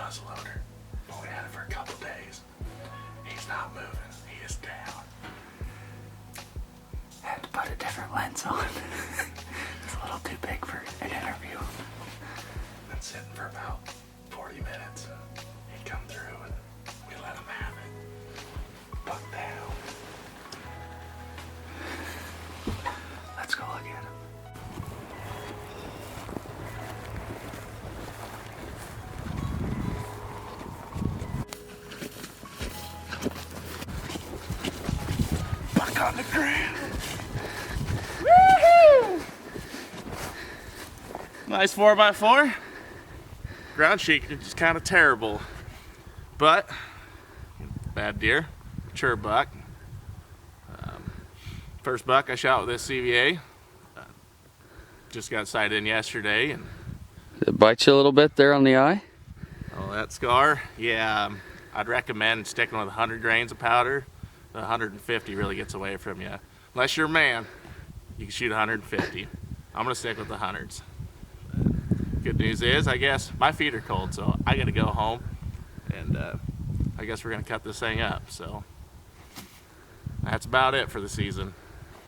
muzzleloader. Only had it for a couple days. He's not moving. He is down. Had to put a different lens on. It's a little too big for an interview. Been sitting for about 40 minutes. He'd come through and we let him have it. Buck down. Let's go look at him. Buck on the ground. Woohoo! Nice 4x4. Ground sheet is kind of terrible, but bad deer, mature buck. First buck I shot with this CVA. Just got sighted in yesterday. And did it bite you a little bit there on the eye? oh, that scar, yeah. I'd recommend sticking with 100 grains of powder. The 150 really gets away from you. Unless you're a man, you can shoot 150. I'm gonna stick with the hundreds. Good news is, I guess, my feet are cold, so I gotta go home. And I guess we're gonna cut this thing up, so that's about it for the season.